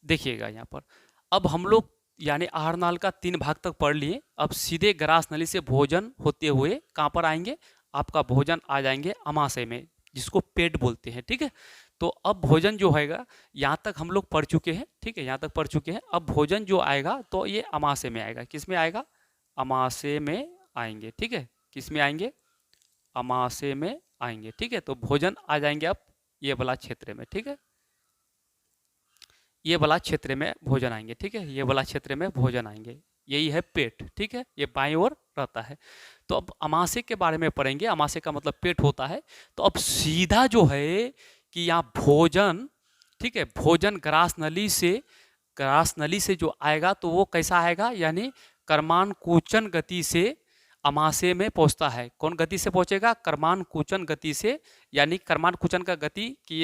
देखिएगा यहाँ पर, अब हम लोग यानी आहार नाल का 3 भाग तक पढ़ लिए। अब सीधे ग्रास नली से भोजन होते हुए कहाँ पर आएंगे, आपका भोजन आ जाएंगे अमाशय में, जिसको पेट बोलते हैं। ठीक है, तो अब भोजन जो होएगा, यहाँ तक हम लोग पढ़ चुके हैं। ठीक है, यहाँ तक पढ़ चुके हैं। अब भोजन जो आएगा तो ये अमाशय में आएगा। किस में आएगा, अमाशय में आएंगे। ठीक है, किस में आएंगे, अमाशय में आएंगे। ठीक है, तो भोजन आ जाएंगे अब ये वाला क्षेत्र में। ठीक है, ये वाला क्षेत्र में भोजन आएंगे। ठीक है, ये वाला क्षेत्र में भोजन आएंगे, यही है पेट। ठीक है, ये बाईं ओर रहता है। तो अब अमाशय के बारे में पढ़ेंगे। अमाशय का मतलब पेट होता है। तो अब सीधा जो है कि यहाँ भोजन, ठीक है, भोजन ग्रास नली से जो आएगा तो वो कैसा आएगा, यानी कर्मानुकूचन गति से अमाशय में पहुंचता है। कौन गति से पहुंचेगा, कर्मानुकूचन गति से। यानी कर्मानुकूचन का गति कि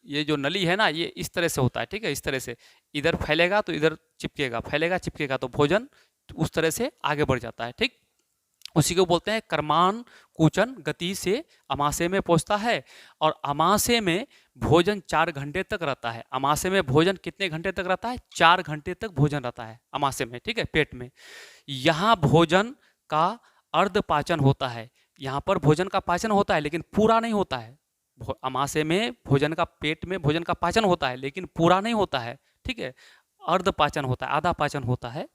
ये जो नली है ना, ये इस तरह से होता है। ठीक है, इस तरह से इधर फैलेगा तो इधर चिपकेगा, फैलेगा चिपकेगा, तो भोजन उस तरह से आगे बढ़ जाता है। ठीक, उसी को बोलते हैं कर्मानुकूचन गति से अमाशय में पहुंचता है। और अमाशय में भोजन 4 घंटे तक रहता है। अमाशय में भोजन कितने घंटे तक रहता है, 4 घंटे तक भोजन रहता है अमाशय में। ठीक है, पेट में। यहाँ भोजन का अर्ध पाचन होता है। यहाँ पर भोजन का पाचन होता है लेकिन पूरा नहीं होता है। अमाशय में भोजन का, पेट में भोजन का पाचन होता है लेकिन पूरा नहीं होता है। ठीक है, अर्ध पाचन होता है, आधा पाचन होता है।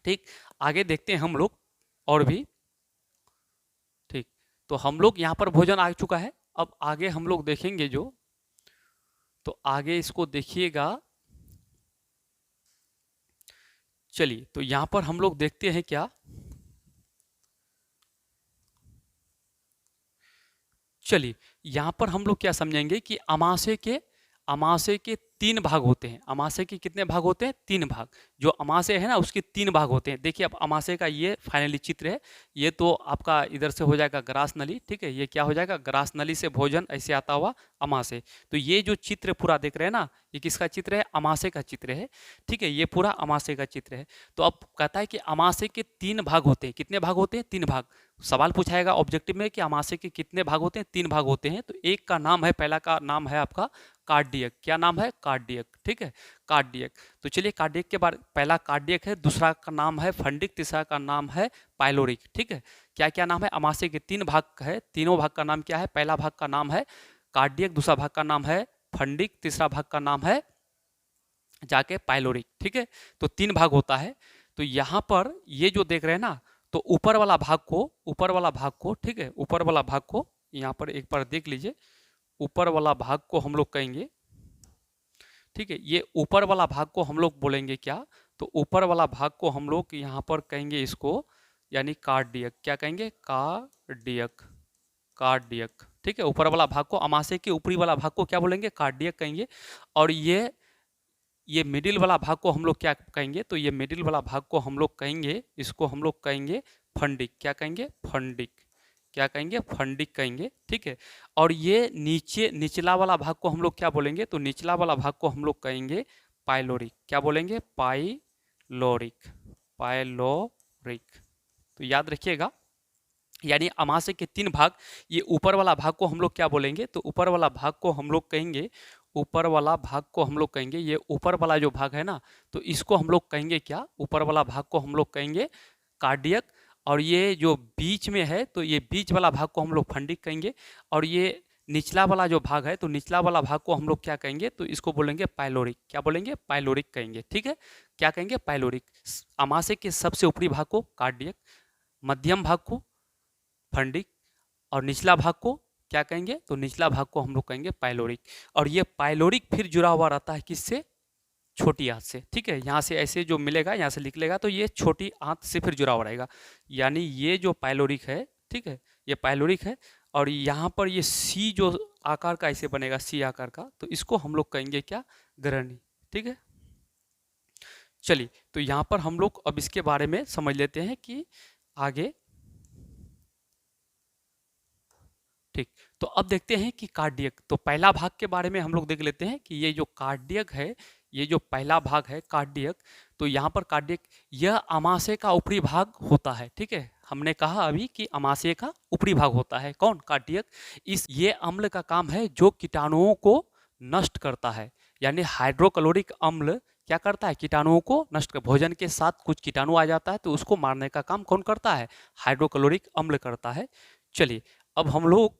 ठीक, आगे देखते हैं हम लोग और भी। ठीक, तो हम लोग यहाँ पर भोजन आ चुका है। अब आगे हम लोग देखेंगे जो, तो आगे इसको देखिएगा। चलिए, तो यहाँ पर हम लोग देखते हैं क्या, चलिए यहाँ पर हम लोग क्या समझेंगे कि अमाशय के 3 भाग होते हैं। अमाशय के कितने भाग होते हैं, 3 भाग। जो अमाशय है ना, उसके 3 भाग होते हैं। देखिए, अब अमाशय का ये फाइनली चित्र है। ये तो आपका इधर से हो जाएगा ग्रास नली। ठीक है, ये क्या हो जाएगा, ग्रास नली से भोजन ऐसे आता हुआ अमाशय। तो ये जो चित्र पूरा देख रहे हैं ना, ये किसका चित्र है, अमाशय का चित्र है। ठीक है, ये पूरा अमाशय का चित्र है। तो अब कहता है कि अमाशय के 3 भाग होते हैं। कितने भाग होते हैं, 3 भाग। सवाल पूछाएगा ऑब्जेक्टिव में कि अमाशय के कितने भाग होते हैं, 3 भाग होते हैं। तो एक का नाम है, पहला का नाम है आपका कार्डियक। क्या नाम है, कार्डियक। ठीक है, कार्डियक। तो चलिए कार्डियक के बारे, पहला कार्डियक है, दूसरा का नाम है फंडिक, तीसरा का नाम है पाइलोरिक। ठीक है, क्या क्या नाम है, अमाशय के 3 भाग है। तीनों भाग का नाम क्या है, पहला भाग का नाम है कार्डियक, दूसरा भाग का नाम है फंडिक, तीसरा भाग का नाम है जाके पाइलोरिक। ठीक है, तो 3 भाग होता है। तो यहाँ पर ये जो देख रहे हैं ना, तो ऊपर वाला भाग को, ठीक है, ऊपर वाला भाग को यहाँ पर एक बार देख लीजिए। ऊपर वाला भाग को हम लोग कहेंगे, ठीक है, ये ऊपर वाला भाग को हम लोग बोलेंगे क्या, तो ऊपर वाला भाग को हम लोग यहाँ पर कहेंगे इसको, यानी कार्डियक। क्या कहेंगे, कार्डियक, कार्डियक। ठीक है, ऊपर वाला भाग को, अमाशय के ऊपरी वाला भाग को क्या बोलेंगे, कार्डियक कहेंगे। और ये मिडिल वाला भाग को हम लोग क्या कहेंगे, तो ये मिडिल वाला भाग को हम लोग कहेंगे, इसको हम लोग कहेंगे फंडिक। क्या कहेंगे, फंडिक। क्या कहेंगे, फंडिक कहेंगे। ठीक है, और ये निचला वाला भाग को हम लोग क्या बोलेंगे, तो निचला वाला भाग को हम लोग कहेंगे पाइलोरिक। क्या बोलेंगे, पाइलोरिक, पाइलोरिक। तो याद रखिएगा, यानी अमाशय के 3 भाग। ये ऊपर वाला भाग को हम लोग क्या बोलेंगे, तो ऊपर वाला भाग को हम लोग कहेंगे, ऊपर वाला भाग को हम लोग कहेंगे, ये ऊपर वाला जो भाग है ना, तो इसको हम लोग कहेंगे क्या, ऊपर वाला भाग को हम लोग कहेंगे कार्डियक। और ये जो बीच में है, तो ये बीच वाला भाग को हम लोग फंडिक कहेंगे। और ये निचला वाला जो भाग है, तो निचला वाला भाग को हम लोग क्या कहेंगे, तो इसको बोलेंगे पाइलोरिक। क्या बोलेंगे, पाइलोरिक कहेंगे। ठीक है, क्या कहेंगे, पाइलोरिक। अमाशय के सबसे ऊपरी भाग को कार्डियक, मध्यम भाग को फंडिक, और निचला भाग को क्या कहेंगे, तो निचला भाग को हम लोग कहेंगे पाइलोरिक। और ये पाइलोरिक फिर जुड़ा हुआ रहता है किससे, छोटी आंत से। ठीक है, यहाँ से ऐसे जो मिलेगा, यहाँ से निकलेगा, तो ये छोटी आंत से फिर जुड़ा हुआ रहेगा। यानी ये जो पाइलोरिक है, ठीक है, ये पाइलोरिक है। और यहाँ पर ये सी जो आकार का ऐसे बनेगा, सी आकार का, तो इसको हम लोग कहेंगे क्या, ग्रहणी। ठीक है, चलिए, तो यहाँ पर हम लोग अब इसके बारे में समझ लेते हैं कि आगे। ठीक, तो अब देखते हैं कि कार्डियक। तो पहला भाग के बारे में हम लोग देख लेते हैं कि ये जो कार्डियक है, ये जो पहला भाग है कार्डियक, तो यहाँ पर कार्डियक, यह अमाशय का ऊपरी भाग होता है। ठीक है, हमने कहा अभी कि अमाशय का ऊपरी भाग होता है कौन, कार्डियक। ये अम्ल का काम है जो कीटाणुओं को नष्ट करता है। यानी हाइड्रोक्लोरिक अम्ल क्या करता है, कीटाणुओं को नष्ट कर, भोजन के साथ कुछ कीटाणु आ जाता है तो उसको मारने का काम कौन करता है, हाइड्रोक्लोरिक अम्ल करता है। चलिए अब हम लोग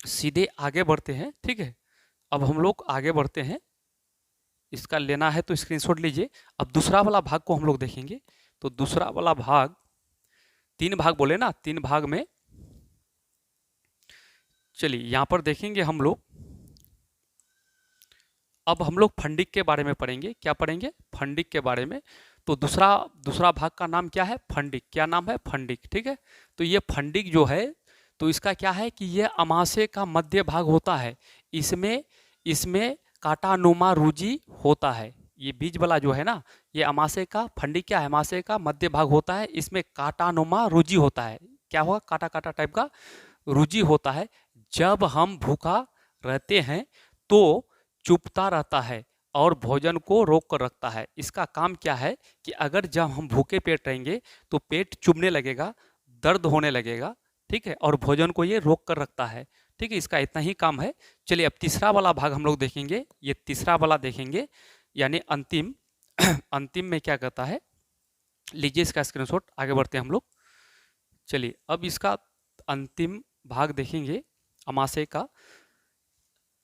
सीधे आगे बढ़ते हैं, ठीक है, अब हम लोग आगे बढ़ते हैं, इसका लेना है तो स्क्रीनशॉट लीजिए। अब दूसरा वाला भाग को हम लोग देखेंगे। तो दूसरा वाला भाग, 3 भाग बोले ना, 3 भाग में चलिए यहाँ पर देखेंगे हम लोग। अब हम लोग फंडिक के बारे में पढ़ेंगे। क्या पढ़ेंगे, फंडिक के बारे में। तो दूसरा भाग का नाम क्या है, फंडिक। क्या नाम है, फंडिक, ठीक है। तो ये फंडिक जो है, तो इसका क्या है कि ये अमाशय का मध्य भाग होता है। इसमें इसमें कांटानुमा रूजी होता है। ये बीज वाला जो है ना, ये अमाशय का, फंडिक क्या है, अमाशय का मध्य भाग होता है। इसमें कांटानुमा रूजी होता है। क्या होगा, काटा काटा टाइप का रुचि होता है। जब हम भूखा रहते हैं तो चुपता रहता है और भोजन को रोक कर रखता है। इसका काम क्या है कि अगर जब हम भूखे पेट रहेंगे तो पेट चुभने लगेगा, दर्द होने लगेगा, ठीक है, और भोजन को ये रोक कर रखता है, ठीक है। इसका इतना ही काम है। चलिए अब तीसरा वाला भाग हम लोग देखेंगे। ये तीसरा वाला देखेंगे, यानी अंतिम अंतिम में क्या कहता है, लीजिए इसका स्क्रीनशॉट, आगे बढ़ते हैं हम लोग। चलिए अब इसका अंतिम भाग देखेंगे अमाशय का।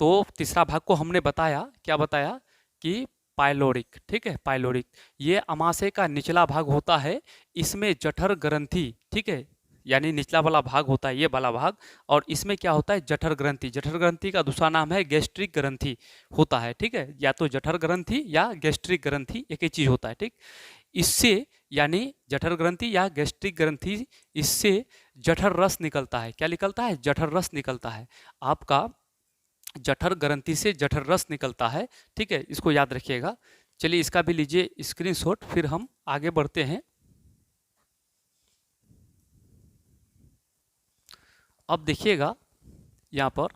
तो तीसरा भाग को हमने बताया, क्या बताया कि पाइलोरिक, ठीक है, पाइलोरिक। ये अमाशय का निचला भाग होता है। इसमें जठर ग्रंथि, ठीक है, यानी निचला वाला भाग होता है ये वाला भाग। और इसमें क्या होता है, जठर ग्रंथि। जठर ग्रंथि का दूसरा नाम है गैस्ट्रिक ग्रंथि होता है, ठीक है। या तो जठर ग्रंथि या गैस्ट्रिक ग्रंथि एक ही चीज होता है, ठीक। इससे यानी जठर ग्रंथि या गैस्ट्रिक ग्रंथि, इससे जठर रस निकलता है। क्या निकलता है, जठर रस निकलता है। आपका जठर ग्रंथि से जठर रस निकलता है, ठीक है, इसको याद रखिएगा। चलिए इसका भी लीजिए स्क्रीनशॉट, फिर हम आगे बढ़ते हैं। अब देखिएगा यहाँ पर,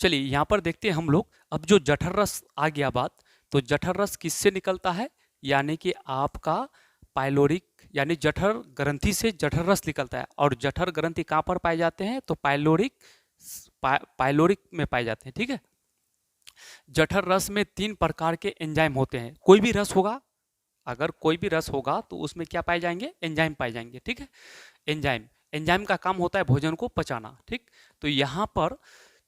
चलिए यहाँ पर देखते हैं हम लोग। अब जो जठर रस आ गया बात, तो जठर रस किससे निकलता है, यानी कि आपका पाइलोरिक, यानी जठर ग्रंथि से जठर रस निकलता है। और जठर ग्रंथि कहाँ पर पाए जाते हैं, तो पाइलोरिक में पाए जाते हैं, ठीक है। जठर रस में 3 प्रकार के एंजाइम होते हैं। कोई भी रस होगा, अगर कोई भी रस होगा तो उसमें क्या पाए जाएंगे, एंजाइम पाए जाएंगे, ठीक है। एंजाइम का काम होता है भोजन को पचाना, ठीक। तो यहाँ पर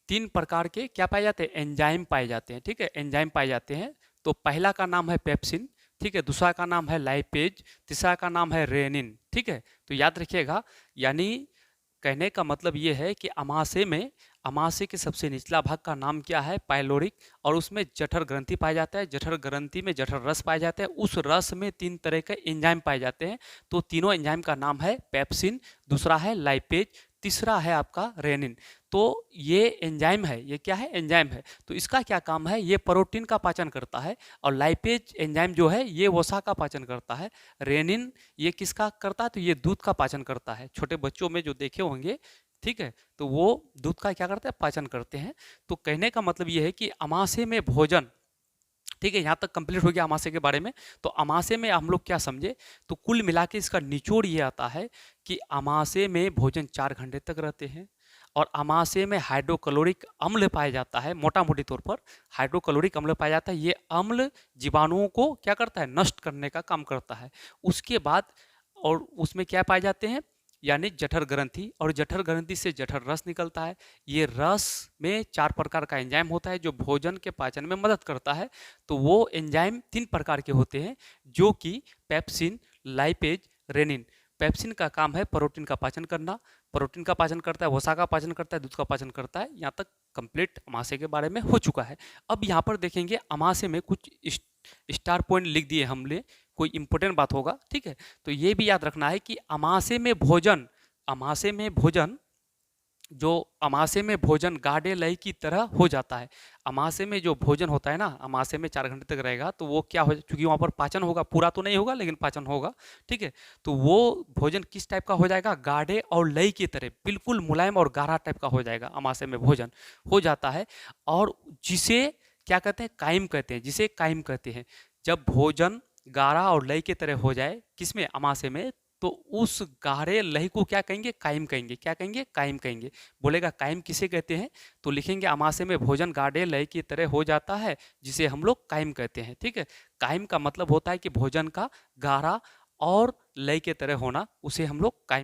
3 प्रकार के क्या पाए जाते हैं, एंजाइम पाए जाते हैं, ठीक है, एंजाइम पाए जाते हैं। तो पहला का नाम है पेप्सिन, ठीक है, दूसरा का नाम है लाइपेज, तीसरा का नाम है रेनिन, ठीक है। तो याद रखिएगा, यानी कहने का मतलब ये है कि अमाशय के सबसे निचला भाग का नाम क्या है, पाइलोरिक। और उसमें जठर ग्रंथि पाया जाता है। जठर ग्रंथि में जठर रस पाया जाता है। उस रस में 3 तरह के एंजाइम पाए जाते हैं। तो तीनों एंजाइम का नाम है पेप्सिन, दूसरा है लाइपेज, तीसरा है आपका रेनिन। तो ये एंजाइम है, ये क्या है, एंजाइम है। तो इसका क्या काम है, ये प्रोटीन का पाचन करता है। और लाइपेज एंजाइम जो है ये वसा का पाचन करता है। रेनिन ये किसका करता है, तो ये दूध का पाचन करता है। छोटे बच्चों में जो देखे होंगे, ठीक है, तो वो दूध का क्या करते हैं, पाचन करते हैं। तो कहने का मतलब ये है कि अमाशय में भोजन, ठीक है, यहाँ तक कंप्लीट हो गया अमाशय के बारे में। तो अमाशय में हम लोग क्या समझे, तो कुल मिला के इसका निचोड़ ये आता है कि अमाशय में भोजन 4 घंटे तक रहते हैं। और अमाशय में हाइड्रोक्लोरिक अम्ल पाया जाता है। मोटा मोटी तौर पर हाइड्रोक्लोरिक अम्ल पाया जाता है। ये अम्ल जीवाणुओं को क्या करता है, नष्ट करने का काम करता है। उसके बाद और उसमें क्या पाए जाते हैं, यानी जठर ग्रंथि। और जठर ग्रंथि से जठर रस निकलता है। ये रस में 4 प्रकार का एंजाइम होता है जो भोजन के पाचन में मदद करता है। तो वो एंजाइम 3 प्रकार के होते हैं, जो कि पेप्सिन, लाइपेज, रेनिन। पेप्सिन का काम है प्रोटीन का पाचन करना, प्रोटीन का पाचन करता है, वसा का पाचन करता है, दूध का पाचन करता है। यहाँ तक कंप्लीट अमाशय के बारे में हो चुका है। अब यहाँ पर देखेंगे अमाशय में कुछ स्टार पॉइंट लिख दिए हमने, कोई इंपॉर्टेंट बात होगा, ठीक है। तो ये भी याद रखना है कि अमाशय में भोजन गाढ़े लय की तरह हो जाता है। अमाशय में जो भोजन होता है ना, अमाशय में 4 घंटे तक रहेगा, तो वो क्या हो, चूंकि वहाँ पर पाचन होगा, पूरा तो नहीं होगा लेकिन पाचन होगा, ठीक है। तो वो भोजन किस टाइप का हो जाएगा, गाढ़े और लय की तरह, बिल्कुल मुलायम और गाढ़ा टाइप का हो जाएगा। अमाशय में भोजन हो जाता है। और जिसे क्या कहते हैं, कायम कहते हैं, जिसे कायम कहते हैं। जब भोजन गाढ़ा और लय की तरह हो जाए, किसमें, अमाशय में, तो उस गाढ़े लय को क्या कहेंगे? कायम कहेंगे। क्या कहेंगे? कायम कहेंगे। बोलेगा कायम किसे कहते हैं? तो लिखेंगे अमाशय में भोजन गाढ़े लय की तरह हो जाता है, जिसे हम लोग कायम कहते हैं। ठीक है? कायम का मतलब होता है कि भोजन का गाढ़ा और लय के तरह होना, उसे हम लोग कायम